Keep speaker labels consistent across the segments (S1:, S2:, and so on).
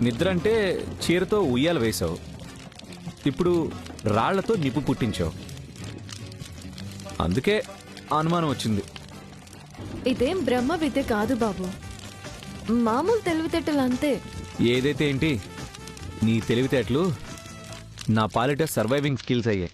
S1: నిద్ర అంటే చీరతో ఉయ్యాలు వేశావు, ఇప్పుడు రాళ్లతో నిప్పు పుట్టించావు. అందుకే అనుమానం వచ్చింది.
S2: ఇదేం బ్రహ్మ విద్య కాదు బాబు, మామూలు తెలివితేటలు అంతే.
S1: ఏదైతే ఏంటి, నీ తెలివితేటలు నా పాలిట సర్వైవింగ్ స్కిల్స్ అయ్యాయి.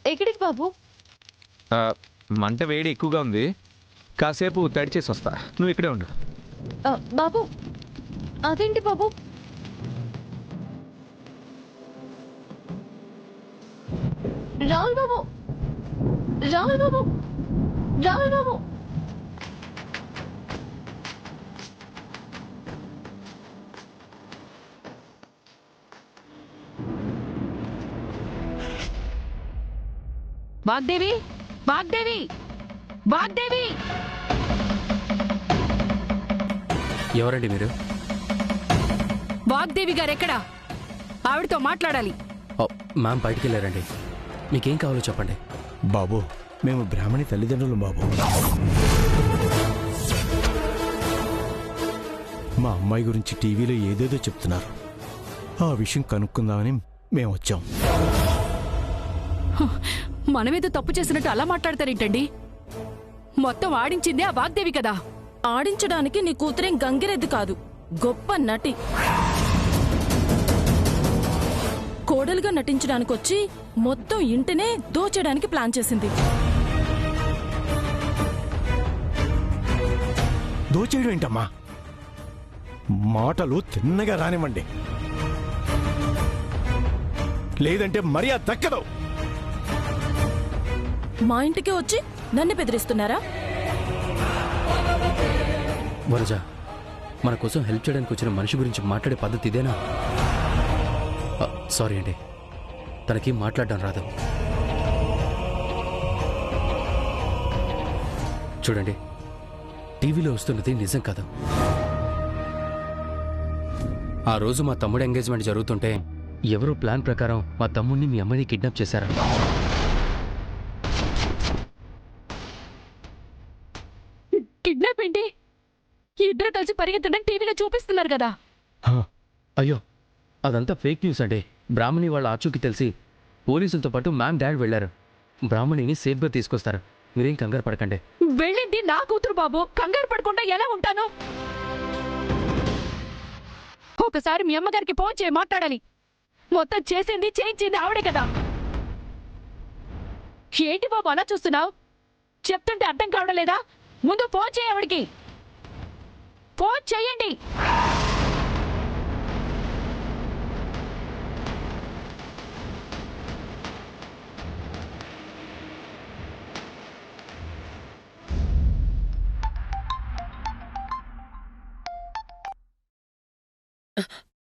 S2: ఎక్కడికి బాబు?
S1: మంట వేడి ఎక్కువగా ఉంది, కాసేపు తడిచేసి వస్తా, నువ్వు ఇక్కడే ఉండు.
S2: బాబు అదేంటి బాబు? రాహుల్ బాబు, రాహుల్ బాబు, రాహుల్ బాబు.
S3: వాగ్దేవి, వాగ్దేవి, వాగ్దేవి!
S4: ఎవరండి మీరు?
S3: వాగ్దేవి గారు ఎక్కడా? ఆవిడతో మాట్లాడాలి.
S4: మ్యామ్ బయటికి వెళ్ళారండి. మీకేం కావాలో చెప్పండి.
S5: బాబు, మేము బ్రాహ్మణి తల్లిదండ్రులు బాబు. మా అమ్మాయి గురించి టీవీలో ఏదేదో చెప్తున్నారు. ఆ విషయం కనుక్కుందామని మేము వచ్చాం.
S3: మనమేదో తప్పు చేసినట్టు అలా మాట్లాడతారేంటండి? మొత్తం ఆడించిందే ఆ వాగ్దేవి కదా.
S6: ఆడించడానికి నీ కూతురేం గంగిరెద్దు కాదు, గొప్ప నటి. కోడలుగా నటించడానికొచ్చి మొత్తం ఇంటినే దోచేయడానికి ప్లాన్ చేసింది.
S5: దోచేయడం ఏంటమ్మా? మాటలు తిన్నగా రానివ్వండి, లేదంటే మర్యాద దక్కదు.
S6: మా ఇంటికే వచ్చి నన్ను బెదిరిస్తున్నారా?
S4: వనజ, మన కోసం హెల్ప్ చేయడానికి వచ్చిన మనిషి గురించి మాట్లాడే పద్ధతి ఇదేనా? సారీ అండి, తనకి మాట్లాడడం రాదు. చూడండి, టీవీలో వస్తున్నది నిజం కాదు. ఆ రోజు మా తమ్ముడు ఎంగేజ్మెంట్ జరుగుతుంటే ఎవరో ప్లాన్ ప్రకారం మా తమ్ముడిని మీ అమ్మాయిని కిడ్నాప్ చేశారు.
S3: కిడ్నాప్ ఏంటి? ఇద్దరు కలిసి పరిగెత్తడం టీవీలో చూపిస్తున్నారు కదా.
S4: అయ్యో, అదంతా ఫేక్ న్యూస్ అండి. బ్రాహ్మణి వాళ్ళ ఆచూకీ తెలిసి పోలీసులతో పాటు మ్యామ్ డాడ్ వెళ్లారు. బ్రాహ్మణిని సేఫ్గా తీసుకొస్తారు, మీరేం కంగారు పడకండి.
S3: వెళ్ళింది నా కూతురు బాబు, కంగారు పడకుండా ఎలా ఉంటాను? ఒకసారి మీ అమ్మగారికి ఫోన్ చేయి, మాట్లాడాలి. మొత్తం చేసింది చేయించింది ఆవిడే కదా. ఏంటి బాబు అలా చూస్తున్నావు? చెప్తుంటే అర్థం కావడం లేదా? ముందు ఫోన్ చేయి ఆవిడికి. ఫోన్ చేయండి.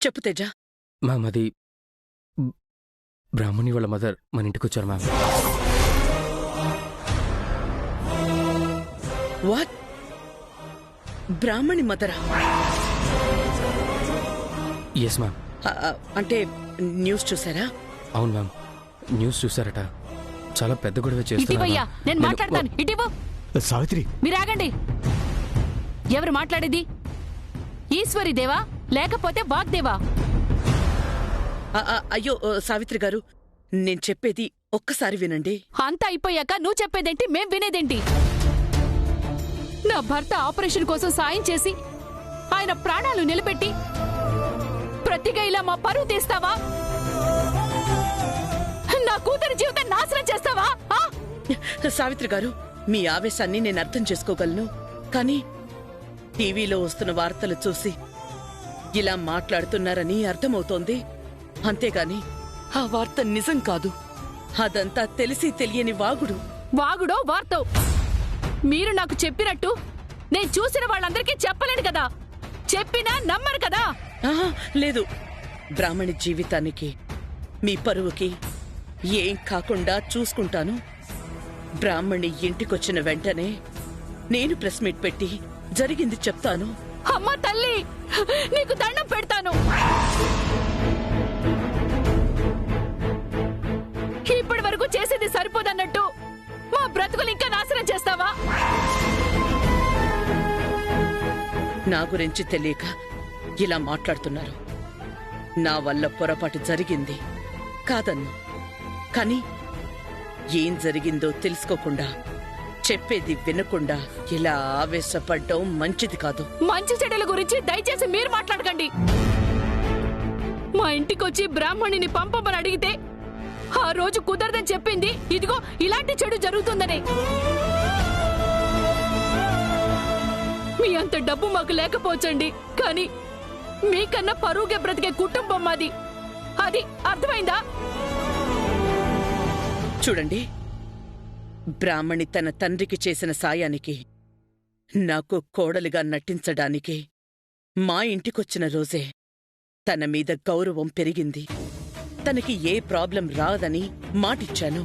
S7: చెప్పు తేజ.
S4: మ్యామ్, అది బ్రాహ్మణి వాళ్ళ మదర్ మన ఇంటికి వచ్చారు మ్యామ్.
S7: వాట్? బ్రాహ్మణి మదరా?
S4: Yes ma'am.
S7: అంటే న్యూస్ చూసారా?
S4: అవును మ్యామ్, న్యూస్ చూసారట. చాలా పెద్ద గొడవ
S3: ఇటీవయ్యా,
S4: చేస్తున్నారు.
S3: నేను మాట్లాడతాను. ఇటీవు.
S5: సావిత్రి,
S3: మీరు ఆగండి. ఎవరు మాట్లాడేది? ఈశ్వరి దేవా లేకపోతే వాగ్దేవా?
S7: అయ్యో సావిత్రి గారు, నేను చెప్పేది ఒక్కసారి వినండి.
S3: అంతా అయిపోయాక నువ్వు చెప్పేదేంటి, మేం వినేదేంటి? నా భర్త ఆపరేషన్ కోసం సాయం చేసి ఆయన ప్రాణాలు నిలబెట్టి ప్రతిగా ఇలా మా పరువు తీస్తావా? నా కూతురి జీవితం నాశనం చేస్తావా?
S7: సావిత్రి గారు, మీ ఆవేశాన్ని నేను అర్థం చేసుకోగలను. కానీ టీవీలో వస్తున్న వార్తలు చూసి ఇలా మాట్లాడుతున్నారని అర్థమవుతోంది. అంతేగాని ఆ వార్త నిజం కాదు. అదంతా తెలిసి తెలియని వాగుడు.
S3: వాగుడో వార్తో మీరు నాకు చెప్పినట్టు నేను చూసిన వాళ్ళందరికీ చెప్పలేను కదా. చెప్పినా నమ్మరు కదా.
S7: ఆహా, లేదు. బ్రాహ్మణి జీవితానికి, మీ పరువుకి ఏం కాకుండా చూసుకుంటాను. బ్రాహ్మణి ఇంటికొచ్చిన వెంటనే నేను ప్రెస్ మీట్ పెట్టి జరిగింది చెప్తాను.
S3: అమ్మ తల్లి, నీకు దండం పెడతాను. ఇప్పటి వరకు చేసేది సరిపోదన్నట్టు మా బ్రతుకులు ఇంకా నాశనం చేస్తావా?
S7: నా గురించి తెలియక ఇలా మాట్లాడుతున్నారు. నా వల్ల పొరపాటు జరిగింది కాదన్ను. కానీ ఏం జరిగిందో తెలుసుకోకుండా, చెప్పేది వినకుండా ఇలా ఆవేశపడ్డం మంచిది కాదు.
S3: మంచి చెడుల గురించి దయచేసి మీరు మాట్లాడకండి. మా ఇంటికొచ్చి బ్రాహ్మణిని పంపమని అడిగితే ఆ రోజు కుదరదని చెప్పింది ఇదిగో ఇలాంటి చెడు జరుగుతుందనే. మీ అంత డబ్బు మాకు లేకపోవచ్చండి, కానీ మీకన్నా పరువుగా బ్రతికే కుటుంబం మాది. అది అర్థమైందా?
S7: చూడండి, బ్రాహ్మణి తన తండ్రికి చేసిన సాయానికి, నాకు కోడలిగా నటించడానికి మా ఇంటికొచ్చిన రోజే తన మీద గౌరవం పెరిగింది. తనకి ఏ ప్రాబ్లం రాదని మాటిచ్చాను.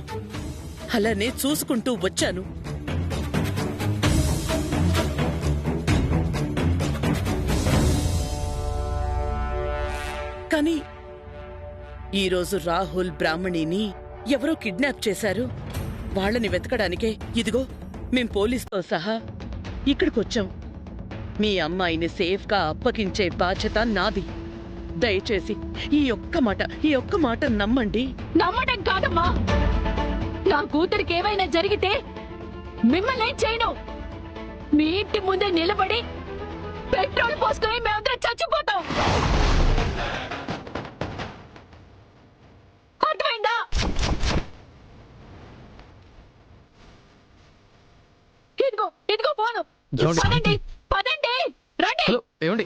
S7: అలానే చూసుకుంటూ వచ్చాను. కానీ ఈరోజు రాహుల్ బ్రాహ్మణిని ఎవరో కిడ్నాప్ చేశారు. వాళ్ళని వెతకడానికే ఇదిగో మేం పోలీసుతో సహా ఇక్కడికొచ్చాం. మీ అమ్మాయిని సేఫ్గా అప్పగించే బాధ్యత నాది. దయచేసి ఈ ఒక్క మాట నమ్మండి.
S3: నమ్మడం కాదమ్మా, నా కూతురికి ఏమైనా జరిగితే మిమ్మల్ని ఏం చేయను. మీ ఇంటి ముందే నిలబడి పెట్రోల్ పోసుకొని మేమందరం చచ్చిపోతాం. అర్థమైందా? ఇదిగో పోను.
S4: ఏమండి?
S3: పదండి రండి.
S4: హలో ఏమండి?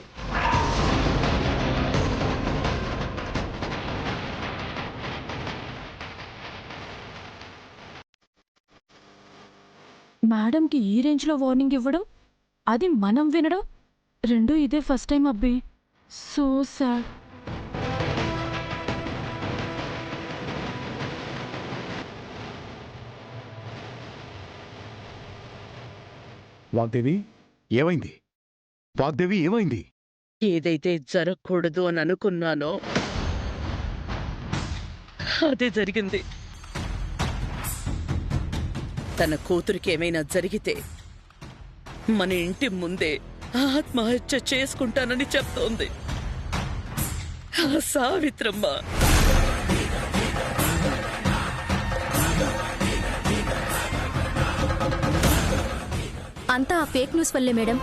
S6: మేడంకి ఈ రేంజ్లో వార్నింగ్ ఇవ్వడం, అది మనం వినడం, రెండూ ఇదే ఫస్ట్ టైం అబ్బి. So sad.
S8: వాగ్దేవి ఏమైంది? వాగ్దేవి ఏమైంది?
S7: ఏదైతే జరగకూడదు అని అనుకున్నానో అదే జరిగింది. తన కూతురికి ఏమైనా జరిగితే మన ఇంటి ముందే ఆత్మహత్య చేసుకుంటానని చెప్తోంది ఆ సావిత్రమ్మ.
S9: అంతా ఆ ఫేక్ న్యూస్ వల్లే మేడం.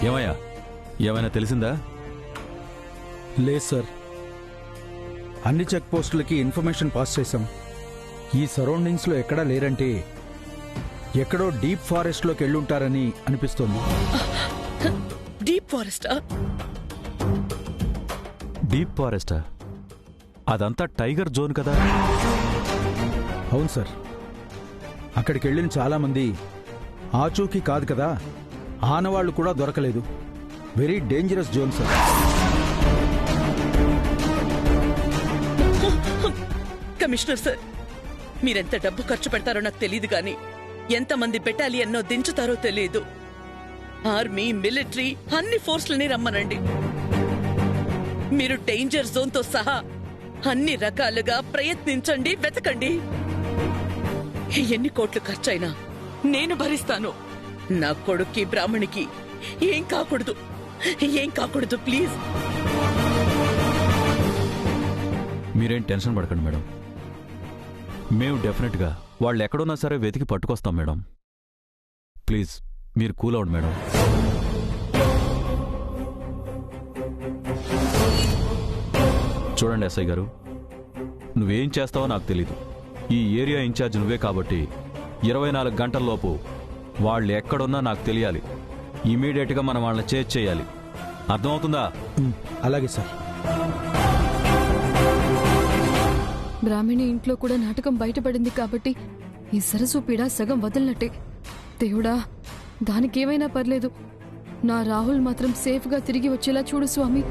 S1: ఏమయ్యా, ఏమైనా తెలిసిందా?
S5: లేదు సార్, అన్ని చెక్ పోస్టులకి ఇన్ఫర్మేషన్ పాస్ చేశాం. ఈ సరౌండింగ్స్లో ఎక్కడా లేరంటే ఎక్కడో డీప్ ఫారెస్ట్లోకి వెళ్ళుంటారని అనిపిస్తోంది.
S7: డీప్ ఫారెస్టా?
S1: డీప్ ఫారెస్టా? అదంతా టైగర్ జోన్ కదా.
S5: అవును సార్, అక్కడికి వెళ్ళిన చాలామంది ఆచూకీ కాదు కదా, ఆనవాళ్లు కూడా దొరకలేదు. Very dangerous zone sir.
S7: Commissioner sir, మీరెంత డబ్బు ఖర్చు పెడతారో నాకు తెలియదు కానీ ఎంతమంది బెటాలియన్నో దించుతారో తెలియదు. ఆర్మీ, మిలిటరీ అన్ని ఫోర్స్లని రమ్మనండి. మీరు డేంజర్ జోన్తో సహా అన్ని రకాలుగా ప్రయత్నించండి, వెతకండి. ఎన్ని కోట్లు ఖర్చైనా నేను భరిస్తాను. నా కొడుక్కి, బ్రాహ్మణికి ఏం కాకూడదు ప్లీజ్.
S1: మీరేం టెన్షన్ పడకండి మేడం, మేము డెఫినెట్గా వాళ్ళు ఎక్కడున్నా సరే వెతికి పట్టుకొస్తాం మేడం. ప్లీజ్ మీరు కూల్ అవ్వండి మేడం. చూడండి ఎస్ఐ గారు, నువ్వేం చేస్తావో నాకు తెలీదు. ఈ ఏరియా ఇన్ఛార్జ్ నువ్వే కాబట్టి 24 గంటల్లోపు వాళ్ళు ఎక్కడున్నా నాకు తెలియాలి. ఇమీడియట్గా మనం వాళ్ళని చేయాలి. అర్థమవుతుందా?
S5: అలాగే సార్.
S3: బ్రాహ్మణి ఇంట్లో కూడా నాటకం బయటపడింది కాబట్టి ఈ సరసు పీడ సగం వదిలినట్టే. దేవుడా, దానికేమైనా పర్లేదు, నా రాహుల్ మాత్రం సేఫ్గా తిరిగి వచ్చేలా చూడు స్వామి.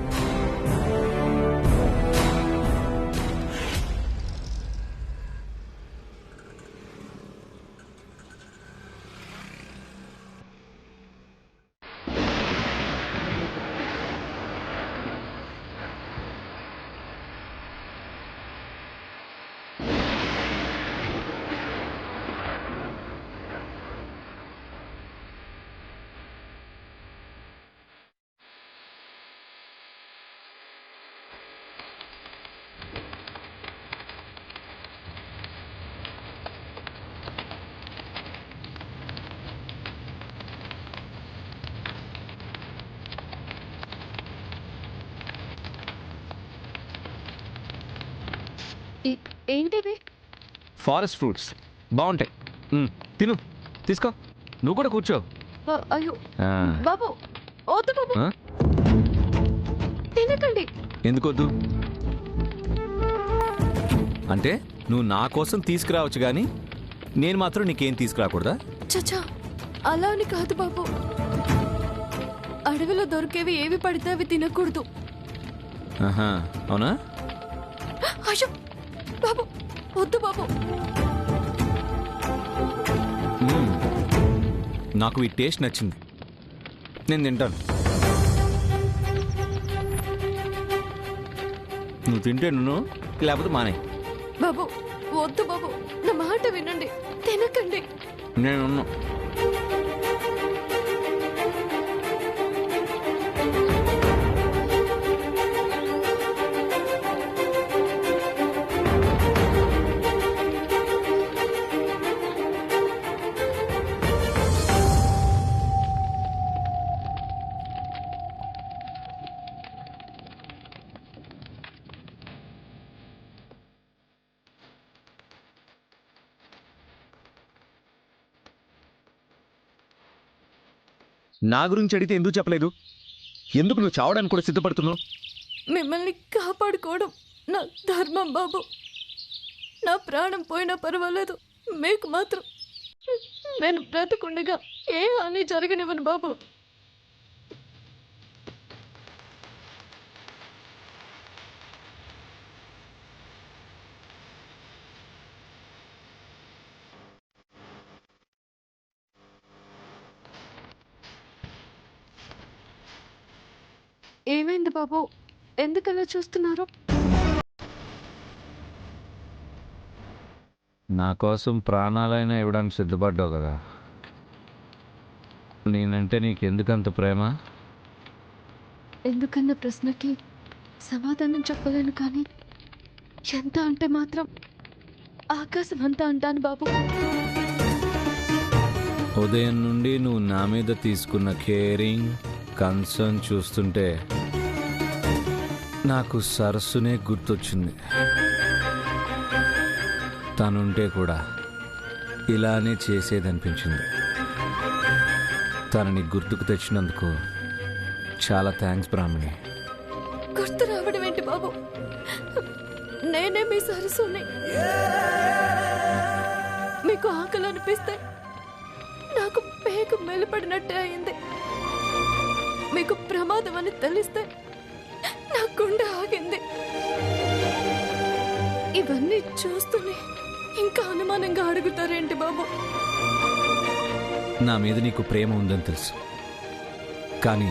S2: ఏంటివి?
S4: ఫారెస్ట్ ఫ్రూట్స్ బాగుంటాయి. తిను, తీసుకో. నువ్వు కూడా కూర్చో.
S2: అయ్యో బాబు, వద్దు బాబు,
S4: ఆ?
S2: తినకండి.
S1: ఎందుకొద్దు అంటే? నువ్వు నా కోసం తీసుకురావచ్చు కానీ నేను మాత్రం నీకేం తీసుకురాకూడదా?
S2: చచ్చా, అలా అని కాదు బాబు. అడవిలో దొరికేవి ఏవి పడితే అవి తినకూడదు.
S1: ఆహా, అవునా?
S2: అయ్యో బాబు, వద్దు బాబు.
S1: నాకు ఈ టేస్ట్ నచ్చింది, నేను తింటాను. నువ్వు తింటే నువ్వు, లేకపోతే మానే.
S2: బాబు వద్దు బాబు, నా మాట వినండి, తినకండి.
S1: నేను
S9: నా గురించి అడిగితే ఎందుకు చెప్పలేదు? ఎందుకు నువ్వు చావడానికి కూడా సిద్ధపడుతున్నావు?
S2: మిమ్మల్ని కాపాడుకోవడం నా ధర్మం బాబు. నా ప్రాణం పోయినా పర్వాలేదు, మీకు మాత్రం నేను బ్రతుకుండగా ఏ హాని జరగనివ్వను బాబు. ఏమైంది బాబు, ఎందుకలా చూస్తున్నారు?
S1: నా కోసం ప్రాణాలైనా ఇవ్వడానికి సిద్ధపడ్డావు కదా, నేనంటే నీకెందుకంత ప్రేమ?
S2: ఎందుకన్న ప్రశ్నకి సమాధానం చెప్పలేను, కానీ ఎంత అంటే మాత్రం ఆకాశం అంతా అంటాను బాబు.
S1: ఉదయం నుండి నువ్వు నా మీద తీసుకున్న కేరింగ్, కన్సర్న్ చూస్తుంటే నాకు సరస్సునే గుర్తొచ్చింది. తనుంటే కూడా ఇలానే చేసేదనిపించింది. తనని గుర్తుకు తెచ్చినందుకు చాలా థ్యాంక్స్ బ్రాహ్మణి.
S2: గుర్తు రావడం ఏంటి బాబు, నేనే మీ సరస్సుని. మీకు ఆకలి అనిపిస్తే నాకు పేగు మెలిపడినట్టే అయింది. మీకు ప్రమాదం అని తెలిస్తే నా గుండె ఆగింది. ఇవన్నీ చూస్తూనే ఇంకా అనుమానంగా అడుగుతారేంటి బాబు?
S1: నా మీద నీకు ప్రేమ ఉందని తెలుసు, కానీ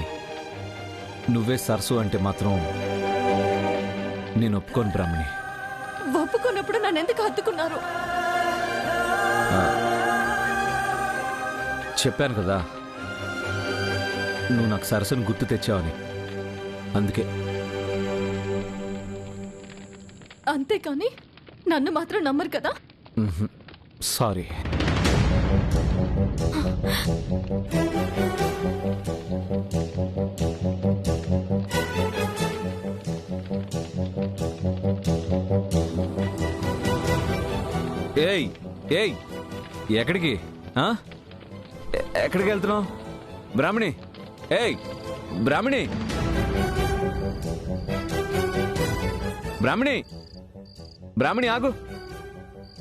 S1: నువ్వే సరస్సు అంటే మాత్రం నేను ఒప్పుకోను బ్రాహ్మణి.
S2: ఒప్పుకున్నప్పుడు నన్ను ఎందుకు హత్తుకున్నారు?
S1: చెప్పాను కదా, నువ్వు నాకు సరస్సును గుర్తు తెచ్చావని, అందుకే.
S2: అంతేకాని నన్ను మాత్రం నమ్మరు కదా?
S1: సారీ. ఏయ్ ఏయ్, ఎక్కడికి? ఎక్కడికి వెళ్తున్నావు బ్రాహ్మణి? ఏయ్ బ్రాహ్మణి, బ్రాహ్మణి, బ్రాహ్మణి ఆగు.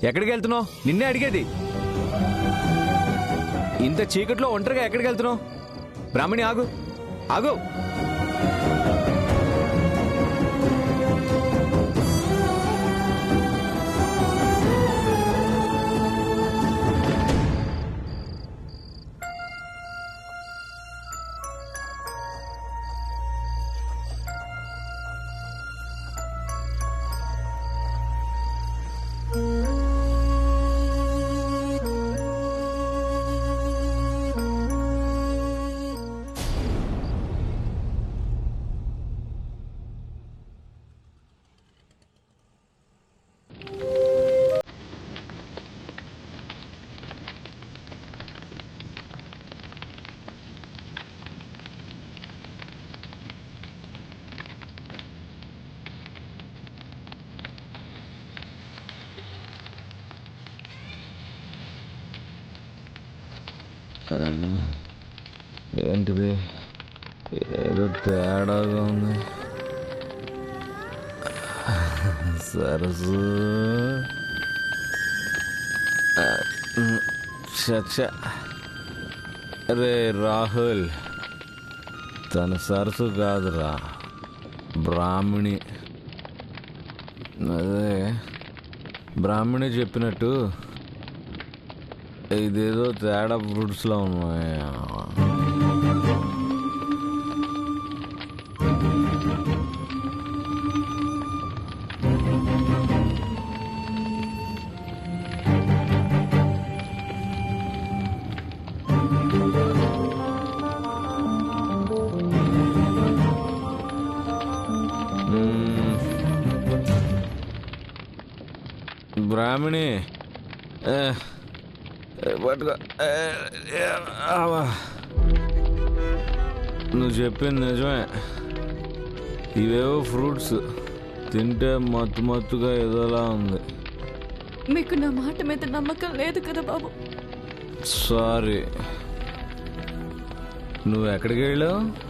S1: ఎక్కడికి వెళ్తున్నావు? నిన్నే అడిగేది. ఇంత చీకట్లో ఒంటరిగా ఎక్కడికి వెళ్తున్నావు? బ్రాహ్మణి ఆగు, ఆగు. ఏంటిది? ఏదో తేడాగా ఉంది. సరస్సు చచ్చా. రే రాహుల్, తన సరస్సు కాదురా, బ్రాహ్మణి. అదే బ్రాహ్మణి చెప్పినట్టు ఇదేదో తేడా ఫ్రూట్స్లో ఉన్నాయి.
S10: బ్రాహ్మణి పట్టుకో. నువ్వు చెప్పింది నిజమే. ఇవేవో ఫ్రూట్స్ తింటే మత్తుగా ఏదోలా ఉంది.
S2: మీకు నా మాట మీద నమ్మకం లేదు కదా బాబు.
S10: సారీ. నువ్వు ఎక్కడికి వెళ్ళావు?